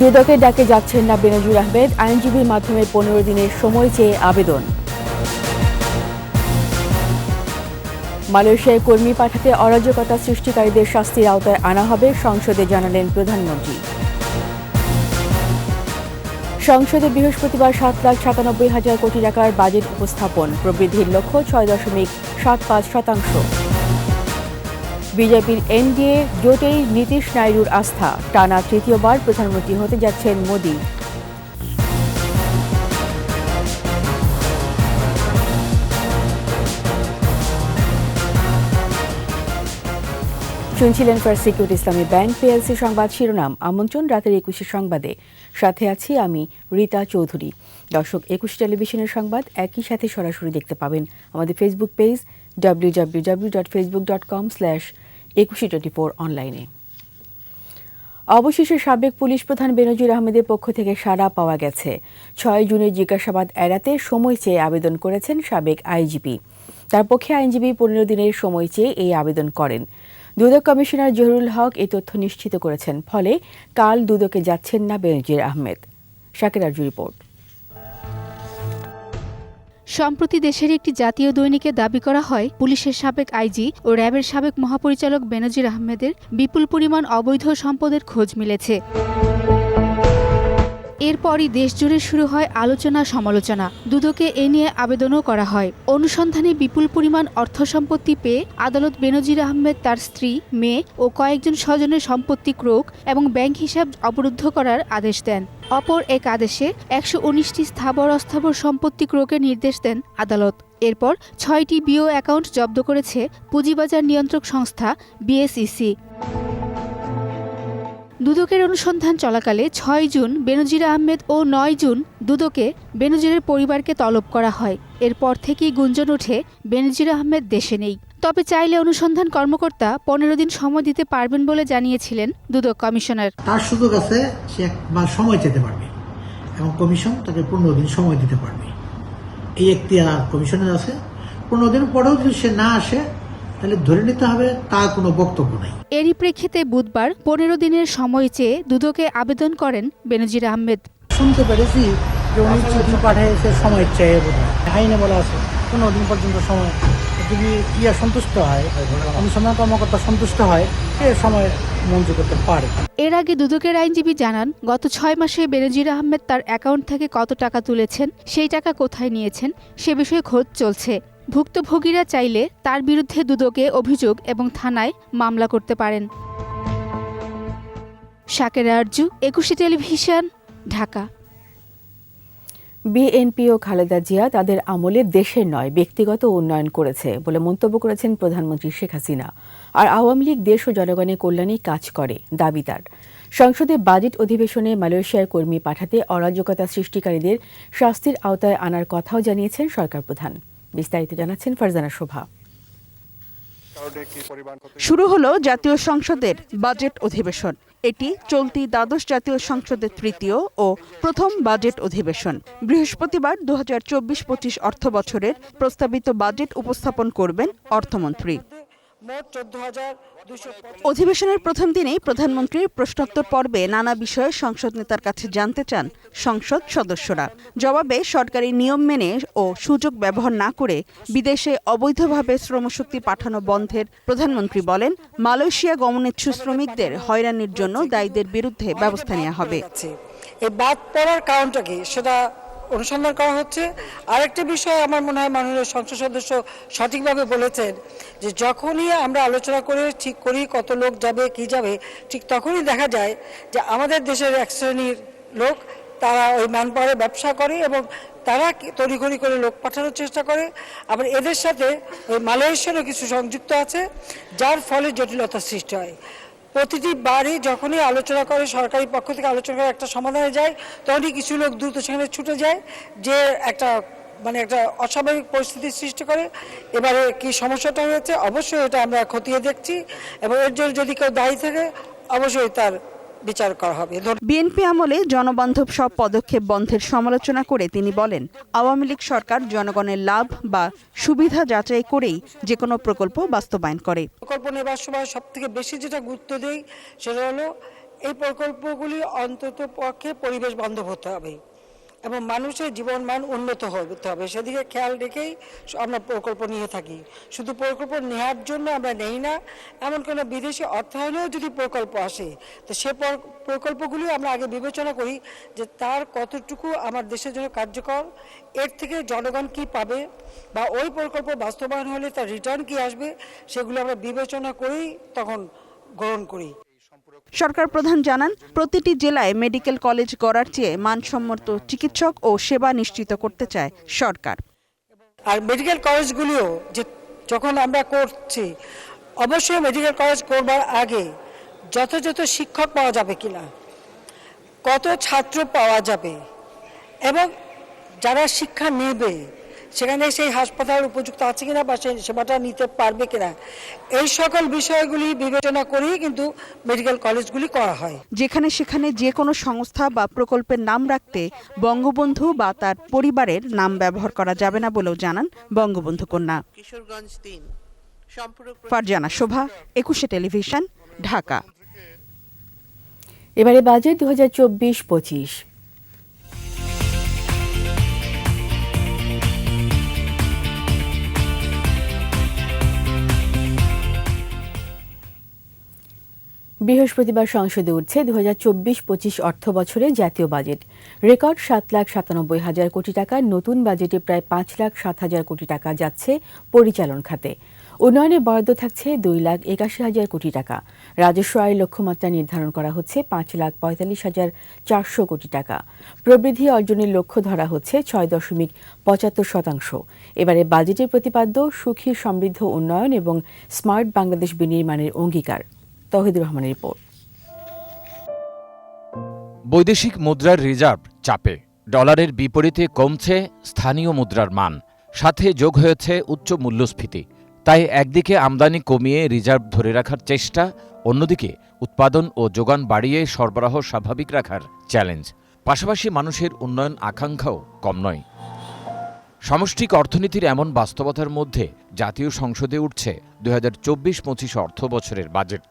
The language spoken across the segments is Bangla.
দুদকের ডাকে যাচ্ছেন না বেনজির আহমেদ, আইনজীবীর মাধ্যমে 15 দিনের সময় চেয়ে আবেদন। মালয়েশিয়ায় কর্মী পাঠাতে অরাজকতা সৃষ্টিকারীদের শাস্তির আওতায় আনা হবে, সংসদে জানালেন প্রধানমন্ত্রী। সংসদে বৃহস্পতিবার 7,97,000 কোটি টাকার বাজেট উপস্থাপন, প্রবৃদ্ধির লক্ষ্য 6.75%। বিজেপির এনডিএ জোটেই নীতিশ নাইডুর আস্থা, টানা তৃতীয়বার প্রধানমন্ত্রী হতে যাচ্ছেন মোদি। শুনছিলেন ফার্স্ট সিকিউরিটি ইসলামী ব্যাংক পিএলসি সংবাদ শিরোনাম। আমন্ত্রণ রাতের 21 সংবাদে, সাথে আছি আমি রীতা চৌধুরী। দর্শক, 21 টেলিভিশনের সংবাদ একই সাথে সরাসরি দেখতে পাবেন আমাদের ফেসবুক পেজ www.facebook.com/2124 অনলাইনে। অবশেষে সাবেক পুলিশ প্রধান বেনজির আহমেদের পক্ষ থেকে সাড়া পাওয়া গেছে। 6 জুনের জিজ্ঞাসাবাদ এড়াতে সময় চেয়ে আবেদন করেছেন সাবেক আইজিপি। তার পক্ষে আইনজীবী 15 দিনের সময় চেয়ে এই আবেদন করেন। দুদক কমিশনার জহুরুল হক এই তথ্য নিশ্চিত করেছেন। ফলে কাল দুদকে যাচ্ছেন না বেনজির আহমেদ। শাকির আরজু রিপোর্ট। সম্প্রতি দেশের একটি জাতীয় দৈনিকে দাবি করা হয়, পুলিশের সাবেক আইজি ও র্যাবের সাবেক মহাপরিচালক বেনজির আহমেদের বিপুল পরিমাণ অবৈধ সম্পদের খোঁজ মিলেছে। এরপরই দেশজুড়ে শুরু হয় আলোচনা সমালোচনা। দুদকে এ নিয়ে আবেদনও করা হয়। অনুসন্ধানে বিপুল পরিমাণ অর্থ সম্পত্তি পেয়ে আদালত বেনজির আহমেদ, তার স্ত্রী, মেয়ে ও কয়েকজন স্বজনের সম্পত্তি ক্রোক এবং ব্যাংক হিসাব অবরুদ্ধ করার আদেশ দেন। অপর এক আদেশে 119টি স্থাবর অস্থাবর সম্পত্তি ক্রোকের নির্দেশ দেন আদালত। এরপর 6টি বিও অ্যাকাউন্ট জব্দ করেছে পুঁজিবাজার নিয়ন্ত্রক সংস্থা বিএসইসি। দুদকের অনুসন্ধান চলাকালে 6 জুন বেনজির আহমেদ ও 9 জুন দুদকে বেনজিরের পরিবারকে তলব করা হয়। এরপর থেকেই গুঞ্জন ওঠে বেনজির আহমেদ দেশে নেই। তবে চাইলে অনুসন্ধান কর্মকর্তা 15 দিন সময় দিতে পারবেন বলে জানিয়েছিলেন দুদক কমিশনার। তার সুযোগ আছে, সে একবার সময় চেতে পারবে এবং কমিশন তাকে 15 দিন সময় দিতে পারবে। এই এখতিয়ার কমিশনের আছে। 15 দিন পরেও যদি সে না আসে, তাহলে ধরে নিতে হবে তার কোনো বক্তব্য নেই। এরই প্রেক্ষিতে বুধবার 15 দিনের সময় চেয়ে দুদকে আবেদন করেন বেনজির আহমেদ। শুনতে পেরেছি যে উনি চিঠি পাঠিয়েছে সময় চেয়ে, আইনে বলা আছে 15 দিন পর্যন্ত সময়। যদি সন্তুষ্ট হয়, অনুসন্ধান কর্মকর্তা সন্তুষ্ট হয়, সে সময় মঞ্জুর করতে পারে। এর আগে দুদকের আইনজীবী জানান, গত 6 মাসে বেনজির আহমেদ তার অ্যাকাউন্ট থেকে কত টাকা তুলেছেন, সেই টাকা কোথায় নিয়েছেন সে বিষয়ে খোঁজ চলছে। ভুক্তভোগীরা চাইলে তার বিরুদ্ধে দুদকে অভিযোগ এবং থানায় মামলা করতে পারেন। শাকির আরজু, 21 টেলিভিশন, ঢাকা। বিএনপি ও খালেদা জিয়া তাদের আমলে দেশের নয়, ব্যক্তিগত উন্নয়ন করেছে বলে মন্তব্য করেছেন প্রধানমন্ত্রী শেখ হাসিনা। আর আওয়ামী লীগ দেশ ও জনগণের কল্যাণে কাজ করে, দাবি তার। সংসদে বাজেট অধিবেশনে মালয়েশিয়ার কর্মী পাঠাতে অরাজকতা সৃষ্টিকারীদের শাস্তির আওতায় আনার কথাও জানিয়েছেন সরকার প্রধান। বিস্তারিত জানাচ্ছেন ফারজানা শোভা। শুরু হলো জাতীয় সংসদের বাজেট অধিবেশন। এটি চলতি দ্বাদশ জাতীয় সংসদের তৃতীয় ও প্রথম বাজেট অধিবেশন। বৃহস্পতিবার 2024-25 অর্থ বছরের প্রস্তাবিত বাজেট উপস্থাপন করবেন অর্থমন্ত্রী। অধিবেশনের প্রথম দিনেই প্রধানমন্ত্রীর প্রশ্নোত্তর পর্বে নানা বিষয়ে সংসদ নেতার কাছে জানতে চান সংসদ সদস্যরা। জবাবে সরকারি নিয়ম মেনে ও সুযোগ ব্যবহার না করে বিদেশে অবৈধভাবে শ্রমশক্তি পাঠানো বন্ধের প্রধানমন্ত্রী বলেন, মালয়েশিয়া গমনেচ্ছু শ্রমিকদের হয়রানির জন্য দায়ীদের বিরুদ্ধে ব্যবস্থা নেওয়া হবে। এই বাদ পড়ার কারণটা কি সেটা অনুসন্ধান করা হচ্ছে। আরেকটা বিষয় আমার মনে হয় মাননীয় সংসদ সদস্য সঠিকভাবে বলেছেন যে যখনই আমরা আলোচনা করে ঠিক করি কত লোক যাবে কি যাবে, ঠিক তখনই দেখা যায় যে আমাদের দেশের এক শ্রেণীর লোক তারা ওই ম্যানপাওয়ারে ব্যবসা করে এবং তারা তড়িঘড়ি করে লোক পাঠানোর চেষ্টা করে। আবার এদের সাথে ওই মালয়েশিয়ারও কিছু সংযুক্ত আছে, যার ফলে জটিলতার সৃষ্টি হয়। প্রতিটি বারই যখনই আলোচনা করে, সরকারি পক্ষ থেকে আলোচনা করে একটা সমাধানে যায়, তখনই কিছু লোক দ্রুত সেখানে ছুটে যায়, যে একটা অস্বাভাবিক পরিস্থিতির সৃষ্টি করে। এবারে কি সমস্যাটা হয়েছে, অবশ্যই এটা আমরা খতিয়ে দেখছি এবং এর জন্য যদি কেউ দায়ী থাকে অবশ্যই তার বিচার করা হবে। বিএনপি আমলে জনবান্ধব সব পদক্ষেপ বন্ধের সমালোচনা করে তিনি বলেন, আওয়ামী লীগ সরকার জনগণের লাভ বা সুবিধা যাচাই করেই যে কোনো প্রকল্প বাস্তবায়ন করে। প্রকল্প নেবার সময় সব থেকে বেশি যেটা গুরুত্ব দেই সেটা হলো এই প্রকল্পগুলি অন্তত পক্ষে পরিবেশ বান্ধব হতে হবে এবং মানুষের জীবনমান উন্নত হতে হবে, সেদিকে খেয়াল রেখেই আমরা প্রকল্প নিয়ে থাকি। শুধু প্রকল্প নেওয়ার জন্য আমরা নেই না, এমন কোনো বিদেশি অর্থায়নেও যদি প্রকল্প আসে তো সে প্রকল্পগুলি আমরা আগে বিবেচনা করি যে তার কতটুকু আমার দেশের জন্য কার্যকর, এর থেকে জনগণ কি পাবে, বা ওই প্রকল্প বাস্তবায়ন হলে তার রিটার্ন কি আসবে, সেগুলো আমরা বিবেচনা করেই তখন গ্রহণ করি। সরকার প্রধান জানান, প্রতিটি জেলায় মেডিকেল কলেজ গড়ার চেয়ে মানসম্মত চিকিৎসক ও সেবা নিশ্চিত করতে চায় সরকার। আর মেডিকেল কলেজগুলিও যে যখন আমরা করছি, অবশ্যই মেডিকেল কলেজ করবার আগে যথাযথ শিক্ষক পাওয়া যাবে কিনা, কত ছাত্র পাওয়া যাবে, এবং যারা শিক্ষা নেবে সেখানে সেই হাসপাতাল উপযুক্ত আছে কিনা বা সেই সেবাটা নিতে পারবে কিনা, এই সকল বিষয়গুলি বিবেচনা করেই কিন্তু মেডিকেল কলেজগুলি করা হয়। যেখানে সেখানে যে কোনো সংস্থা বা প্রকল্পের নাম রাখতে বঙ্গবন্ধু বা তার পরিবারের নাম ব্যবহার করা যাবে না বলেও জানান বঙ্গবন্ধু কন্যা। ফারজানা শোভা, 21 টেলিভিশন, ঢাকা। এবারে বাজেট 2024-25। বৃহস্পতিবার সংসদে উঠছে 2024-25 অর্থ বছরের জাতীয় বাজেট। রেকর্ড 7,97,000 কোটি টাকার নতুন বাজেটে প্রায় 5,07,000 কোটি টাকা যাচ্ছে পরিচালন খাতে। উন্নয়নে বরাদ্দ থাকছে 2,81,000 কোটি টাকা। রাজস্ব আয়ের লক্ষ্যমাত্রা নির্ধারণ করা হচ্ছে 5,45,400 কোটি টাকা। প্রবৃদ্ধি অর্জনের লক্ষ্য ধরা হচ্ছে 6.75%। এবারে বাজেটের প্রতিপাদ্য সুখী সমৃদ্ধ উন্নয়ন এবং স্মার্ট বাংলাদেশ বিনির্মাণের অঙ্গীকার। তৌহিদুর রহমানের রিপোর্ট। বৈদেশিক মুদ্রার রিজার্ভ চাপে, ডলারের বিপরীতে কমছে স্থানীয় মুদ্রার মান, সাথে যোগ হয়েছে উচ্চ মূল্যস্ফীতি। তাই একদিকে আমদানি কমিয়ে রিজার্ভ ধরে রাখার চেষ্টা, অন্যদিকে উৎপাদন ও যোগান বাড়িয়ে সরবরাহ স্বাভাবিক রাখার চ্যালেঞ্জ। পাশাপাশি মানুষের উন্নয়ন আকাঙ্ক্ষাও কম নয়। সামষ্টিক অর্থনীতির এমন বাস্তবতার মধ্যে জাতীয় সংসদে উঠছে 2024-25 অর্থ বছরের বাজেট,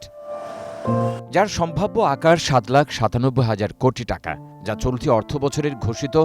যার সম্ভাব্য আকার 7,97,000 কোটি টাকা, যা চলতি অর্থ বছরের ঘোষিত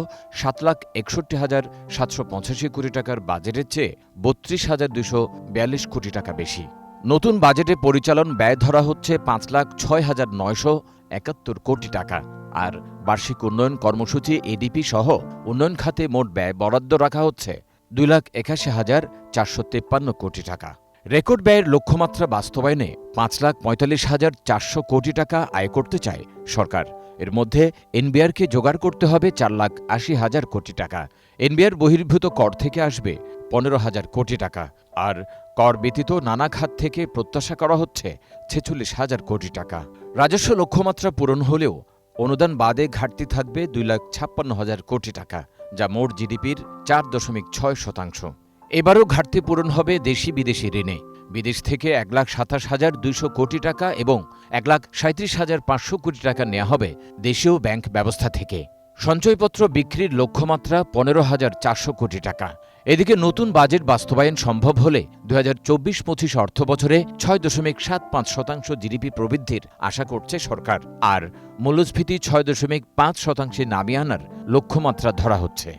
7,61,785 কোটি টাকার বাজেটের চেয়ে 32,242 কোটি টাকা বেশি। নতুন বাজেটে পরিচালন ব্যয় ধরা হচ্ছে 5,06,971 কোটি টাকা, আর বার্ষিক উন্নয়ন কর্মসূচি এডিপি সহ উন্নয়ন খাতে মোট ব্যয় বরাদ্দ রাখা হচ্ছে 2,81,453 কোটি টাকা। রেকর্ড ব্যয়ের লক্ষ্যমাত্রা বাস্তবায়নে 5,45,400 কোটি টাকা আয় করতে চায় সরকার। এর মধ্যে এনবিআরকে জোগাড় করতে হবে 4,80,000 কোটি টাকা। এনবিআর বহির্ভূত কর থেকে আসবে 15,000 কোটি টাকা, আর কর ব্যতীত নানা খাত থেকে প্রত্যাশা করা হচ্ছে 46,000 কোটি টাকা। রাজস্ব লক্ষ্যমাত্রা পূরণ হলেও অনুদান বাদে ঘাটতি থাকবে 2,56,000 কোটি টাকা, যা মোট জিডিপির 4.6%। এবারও ঘাটতি পূরণ হবে দেশি বিদেশি ঋণে। বিদেশ থেকে 1,27,200 কোটি টাকা এবং 1,37,500 কোটি টাকা নেওয়া হবে দেশীয় ব্যাংক ব্যবস্থা থেকে। সঞ্চয়পত্র বিক্রির লক্ষ্যমাত্রা 15,400 কোটি টাকা। এদিকে নতুন বাজেট বাস্তবায়ন সম্ভব হলে 2024-25 অর্থ বছরে 6.75% জিডিপি প্রবৃদ্ধির আশা করছে সরকার, আর মূল্যস্ফীতি 6.5% নামিয়ে আনার লক্ষ্যমাত্রা ধরা হচ্ছে।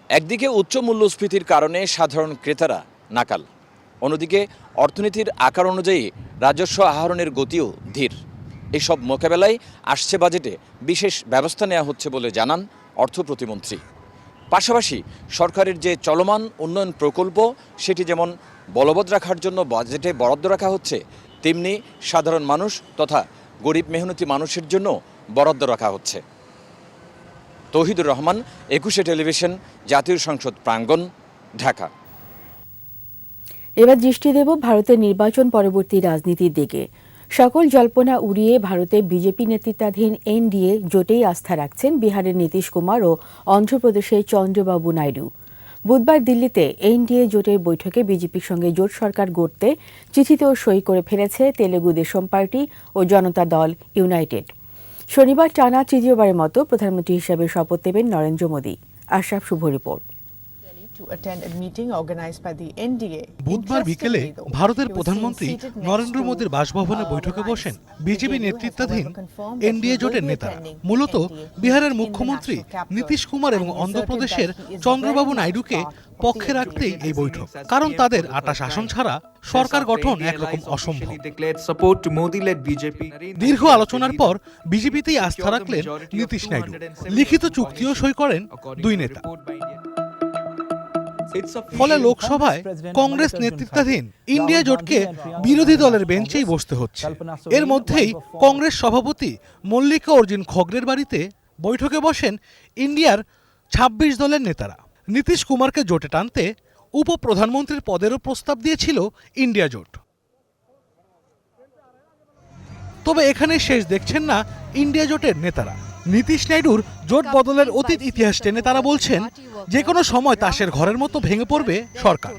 একদিকে উচ্চ মূল্যস্ফীতির কারণে সাধারণ ক্রেতারা নাকাল, অন্যদিকে অর্থনীতির আকার অনুযায়ী রাজস্ব আহরণের গতিও ধীর। এসব মোকাবেলায় আসছে বাজেটে বিশেষ ব্যবস্থা নেওয়া হচ্ছে বলে জানান অর্থ প্রতিমন্ত্রী। পাশাপাশি সরকারের যে চলমান উন্নয়ন প্রকল্প সেটি যেমন বলবৎ রাখার জন্য বাজেটে বরাদ্দ রাখা হচ্ছে, তেমনি সাধারণ মানুষ তথা গরিব মেহনতি মানুষের জন্য বরাদ্দ রাখা হচ্ছে। তৌহিদুর রহমান, 21 টেলিভিশন, জাতীয় সংসদ প্রাঙ্গণ, ঢাকা। এবার দৃষ্টি দেব ভারতের নির্বাচন পরবর্তী রাজনীতির দিকে। সকল জল্পনা উড়িয়ে ভারতে বিজেপি নেতৃত্বাধীন এনডিএ জোটেই আস্থা রাখছেন বিহারের নীতিশ কুমার ও অন্ধ্রপ্রদেশের চন্দ্রবাবু নাইডু। বুধবার দিল্লিতে এনডিএ জোটের বৈঠকে বিজেপির সঙ্গে জোট সরকার গড়তে চিঠিতেও সই করে ফেলেছে তেলেগু দেশম পার্টি ও জনতা দল ইউনাইটেড। শনিবার টানা তৃতীয়বারের মতো প্রধানমন্ত্রী হিসেবে শপথ নেবেন নরেন্দ্র মোদী। আশরাফ শুভ report. to attend a meeting organized by the NDA. বুধবার বিকেলে ভারতের প্রধানমন্ত্রী নরেন্দ্র মোদীর বাসভবনে বৈঠকে বসেন বিজেপি নেতৃত্বাধীন এনডিএ জোটের নেতারা। মূলত বিহারের মুখ্যমন্ত্রী নীতিশ কুমার এবং অন্ধ্রপ্রদেশের চন্দ্রবাবু নাইডুকে পক্ষে রাখতেই এই বৈঠক, কারণ তাদের ২৮ আসন ছাড়া সরকার গঠন একরকম অসম্ভব। দীর্ঘ আলোচনার পর বিজেপিতেই আস্থা রাখলেন নীতিশ নাইডু। লিখিত চুক্তিও সই করেন দুই নেতা। ফলে লোকসভায় কংগ্রেস নেতৃত্বাধীন ইন্ডিয়া জোটকে বিরোধী দলের বেঞ্চেই বসতে হচ্ছে। এর মধ্যেই কংগ্রেস সভাপতি মল্লিকা অর্জুন খড়গের বাড়িতে বৈঠকে বসেন ইন্ডিয়ার ২৬ দলের নেতারা। নীতিশ কুমারকে জোটে টানতে উপপ্রধানমন্ত্রীর পদেরও প্রস্তাব দিয়েছিল ইন্ডিয়া জোট। তবে এখানে শেষ দেখছেন না ইন্ডিয়া জোটের নেতারা। নীতিশ নাইডুর জোট বদলের অতীত ইতিহাস টেনে তারা বলছেন, যে কোনো সময় তাসের ঘরের মতো ভেঙে পড়বে সরকার।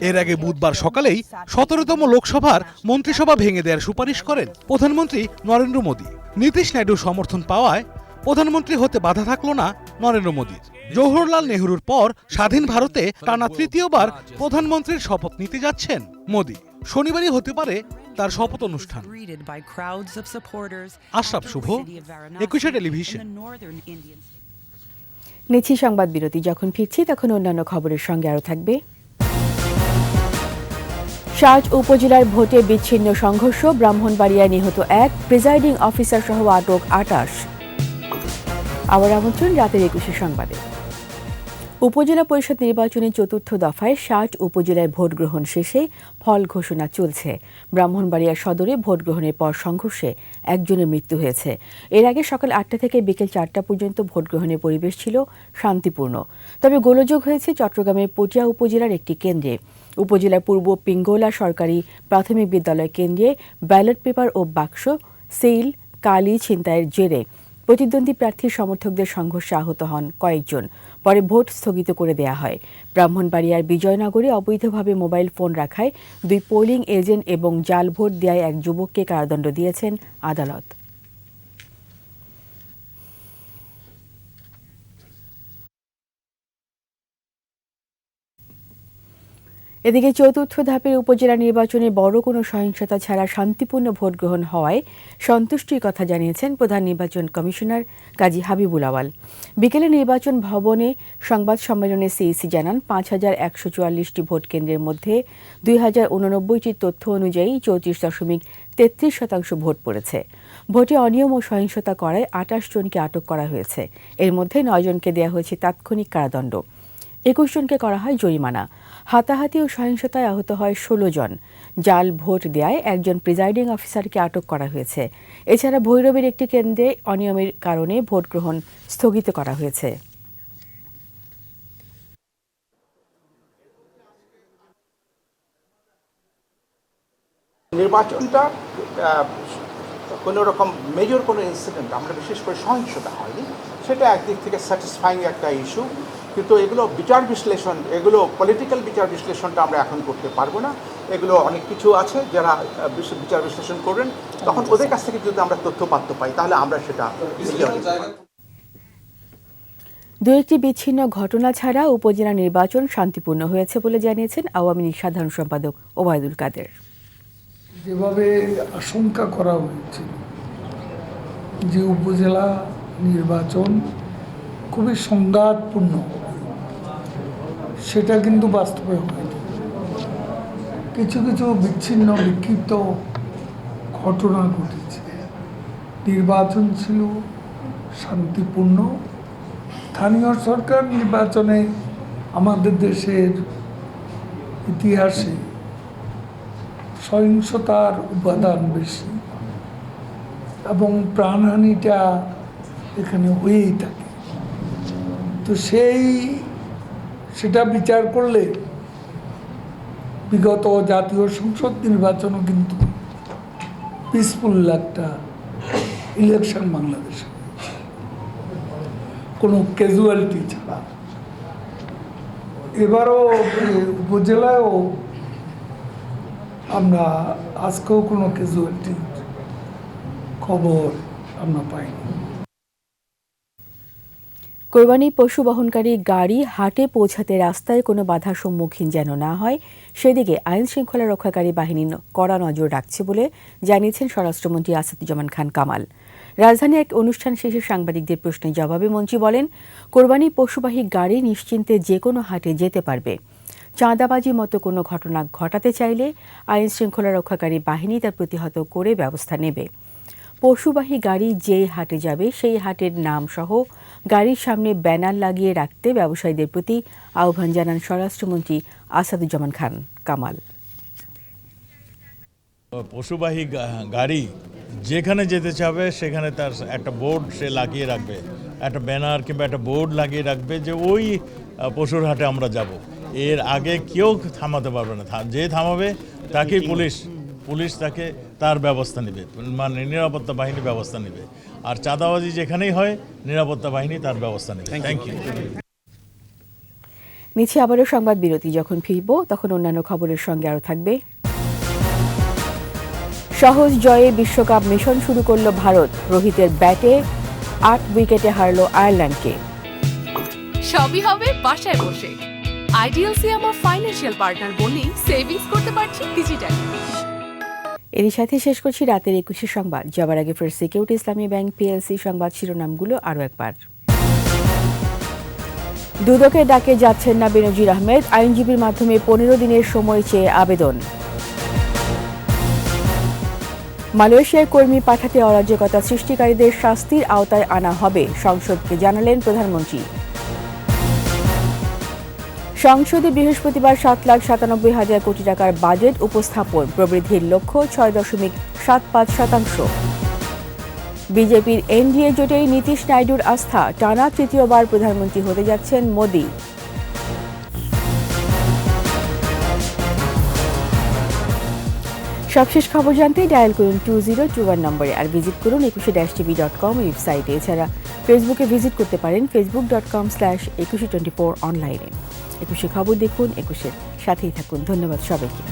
এর আগে বুধবার সকালেই ১৭তম লোকসভার মন্ত্রিসভা ভেঙে দেওয়ার সুপারিশ করেন প্রধানমন্ত্রী নরেন্দ্র মোদী। নীতিশ নাইডুর সমর্থন পাওয়ায় প্রধানমন্ত্রী হতে বাধা থাকলো না নরেন্দ্র মোদীর। জওহরলাল নেহরুর পর স্বাধীন ভারতে টানা তৃতীয়বার প্রধানমন্ত্রীর শপথ নিতে যাচ্ছেন মোদী। শনিবারই হতে পারে তার শপথ অনুষ্ঠান। আশরাফ শুভ, ২১ টেলিভিশন। নিচ্ছি সংবাদ বিরতি। যখন ফিরছি তখন অন্যান্য খবরের সঙ্গে আরও থাকবে। শাহজ উপজেলার ভোটে বিচ্ছিন্ন সংঘর্ষ, ব্রাহ্মণবাড়িয়ায় নিহত ১, প্রিজাইডিং অফিসার সহ আটক ২৮। আবার আমন্ত্রণ রাতের ২১ সংবাদে। উপজেলা পরিষদ নির্বাচনের চতুর্থ দফায় শাহজ উপজেলায় ভোট গ্রহণ শেষে ফল ঘোষণা চলছে। ব্রাহ্মণবাড়িয়া সদরে ভোট গ্রহণের পর সংঘর্ষে একজনের মৃত্যু হয়েছে। এর আগে সকাল ৮টা থেকে বিকেল ৪টা পর্যন্ত ভোট গ্রহণের পরিবেশ ছিল শান্তিপূর্ণ। তবে গোলযোগ হয়েছে চট্টগ্রামের পটিয়া উপজেলার একটি কেন্দ্রে। উপজেলার পূর্ব পিঙ্গলা সরকারি প্রাথমিক বিদ্যালয় কেন্দ্রে ব্যালট পেপার ও বাক্স সিল কালি ছিনতাইয়ের জেরে প্রতিদ্বন্দ্বী প্রার্থীর সমর্থকদের সংঘর্ষে আহত হন কয়েকজন। পরে ভোট স্থগিত করে দেয়া হয়। ব্রাহ্মণবাড়িয়ার বিজয়নগরে অবৈধভাবে মোবাইল ফোন রাখায় ২ পোলিং এজেন্ট এবং জাল ভোট দেওয়ায় এক যুবককে কারাদণ্ড দিয়েছেন আদালত। এদিকে চতুর্থ ধাপের উপজেলা নির্বাচনে বড় কোনো সহিংসতা ছাড়া শান্তিপূর্ণ ভোট গ্রহণ হওয়ায় সন্তুষ্টির কথা জানিয়েছেন প্রধান নির্বাচন কমিশনার কাজী হাবিবুল আওয়াল। বিকেলে নির্বাচন ভবনে সংবাদ সম্মেলনে সিইসি জানান, ৫,১৪৪টি ভোট কেন্দ্রের মধ্যে ২,০৮৯টির তথ্য অনুযায়ী ৩৪.৩৩% ভোট পড়েছে। ভোটে অনিয়ম ও সহিংসতা করায় ২৮ জনকে আটক করা হয়েছে। এর মধ্যে ৯ জনকে দেওয়া হয়েছে তাৎক্ষণিক কারাদণ্ড, ২১ জনকে করা হয় জরিমানা। হাতাহাতি ও সহিংসতায় আহত হয় ১৬ জন। জাল ভোট দেয়ায় একজন প্রিজাইডিং অফিসারকে আটক করা হয়েছে। এছাড়া ভৈরবের একটি কেন্দ্রে অনিয়মের কারণে ভোট গ্রহণ স্থগিত করা হয়েছে। নির্বাচনটা কোনো রকম মেজর কোনো ইনসিডেন্ট, আমরা বিশেষ করে সহিংসতা হয়নি, সেটা একদিক থেকে স্যাটিসফাইং একটা ইস্যু। কিন্তু এগুলো বিচার বিশ্লেষণ, এগুলো পলিটিক্যাল বিচার বিশ্লেষণটা আমরা এখন করতে পারবো না। এগুলো অনেক কিছু আছে যারা বিচার বিশ্লেষণ করবেন, তখন ওদের কাছ থেকে যদি আমরা তথ্যপাত্র পাই তাহলে আমরা সেটা। দু একটি বিচ্ছিন্ন ঘটনা ছাড়া উপজেলা নির্বাচন শান্তিপূর্ণ হয়েছে বলে জানিয়েছেন আওয়ামী লীগ সাধারণ সম্পাদক ওবায়দুল কাদের। যেভাবে আশঙ্কা করা হয়েছিল যে উপজেলা নির্বাচন খুবই সংঘাতপূর্ণ, সেটা কিন্তু বাস্তবে হয়নি। কিছু কিছু বিচ্ছিন্ন বিক্ষিপ্ত ঘটনা ঘটেছে। নির্বাচন ছিল শান্তিপূর্ণ। স্থানীয় সরকার নির্বাচনে আমাদের দেশের ইতিহাসে সহিংসতার উপাদান বেশি এবং প্রাণহানিটা এখানে হয়েই থাকে। তো সেটা বিচার করলে বিগত জাতীয় সংসদ নির্বাচনও কিন্তু পিসফুল একটা ইলেকশন বাংলাদেশে, কোনো ক্যাজুয়ালিটি ছাড়া। এবারও উপজেলায়ও আমরা আজকেও কোনো ক্যাজুয়ালিটির খবর আমরা পাইনি। কোরবানি পশু বহনকারী গাড়ি হাটে পৌঁছাতে রাস্তায় কোনো বাধার সম্মুখীন যেন না হয় সেদিকে আইন শৃঙ্খলা রক্ষাকারী বাহিনী কড়া নজর রাখছে বলে জানিয়েছেন স্বরাষ্ট্রমন্ত্রী আসাদুজ্জামান খান কামাল। রাজধানী এক অনুষ্ঠান শেষে সাংবাদিকদের প্রশ্নের জবাবে মন্ত্রী বলেন, কোরবানি পশুবাহী গাড়ি নিশ্চিন্তে যে কোনো হাটে যেতে পারবে। চাঁদাবাজির মতো কোনো ঘটনা ঘটাতে চাইলে আইন শৃঙ্খলা রক্ষাকারী বাহিনী তা প্রতিহত করে ব্যবস্থা নেবে। পশুবাহী গাড়ি যেই হাটে যাবে সেই হাটের নাম সহ গাড়ির সামনে ব্যানার লাগিয়ে রাখতে ব্যবসায়ীদের প্রতি আহ্বান জানান স্বরাষ্ট্রমন্ত্রী আসাদুজ্জামান খান কামাল। পশুবাহী গাড়ি যেখানে যেতে চাবে সেখানে তার একটা বোর্ড সে লাগিয়ে রাখবে, একটা ব্যানার কিংবা একটা বোর্ড লাগিয়ে রাখবে যে ওই পশুর হাটে আমরা যাব। এর আগে কেউ থামাতে পারবে না, যে থামাবে তাকেই পুলিশ তাকে তার ব্যবস্থা নেবে, মানে নিরাপত্তা বাহিনী ব্যবস্থা নেবে। আর চাঁদাবাজি যেখানেই হয় নিরাপত্তা বাহিনী তার ব্যবস্থা নেবে। Thank you. নিচে আবারও সংবাদ বিরতি। যখন ফিরব তখন অন্যান্য খবরের সঙ্গে আরও থাকবে। সহজ জয়ে বিশ্বকাপ মিশন শুরু করল ভারত। রোহিতের ব্যাটে ৮ উইকেটে হারল আয়ারল্যান্ডকে। সবই হবে বাসায় বসে। আইডিএলসি আমার ফাইন্যান্সিয়াল পার্টনার বলেই সেভিংস করতে পারছি ডিজিটালি। এরই সাথে শেষ করছি রাতের ২১ সংবাদ। যাবার আগে ফার্স্ট সিকিউরিটি ইসলামী ব্যাংক পিএলসি সংবাদ শিরোনামগুলো আরও একবার। দুদকের ডাকে যাচ্ছেন না বেনজির আহমেদ, আইনজীবীর মাধ্যমে ১৫ দিনের সময় চেয়ে আবেদন। মালয়েশিয়ায় কর্মী পাঠাতে অরাজকতা সৃষ্টিকারীদের শাস্তির আওতায় আনা হবে, সংসদকে জানালেন প্রধানমন্ত্রী। সংসদে বৃহস্পতিবার ৭,৯৭,০০০ কোটি টাকার বাজেট উপস্থাপন, প্রবৃদ্ধির লক্ষ্য ৬.৭৫%। বিজেপির এনডিএ জোটেই নীতিশ নাইডুর আস্থা, টানা তৃতীয়বার প্রধানমন্ত্রী হতে যাচ্ছেন মোদি। সবশেষ খবর জানতে ডায়াল করুন 2021 নম্বরে, আর ভিজিট করুন 21-tv.com ওয়েবসাইটে। এছাড়া ফেসবুকে ভিজিট করতে পারেন facebook.com/2124 অনলাইনে। 21 খবর দেখুন, 21-এর সাথেই থাকুন। ধন্যবাদ সবাইকে।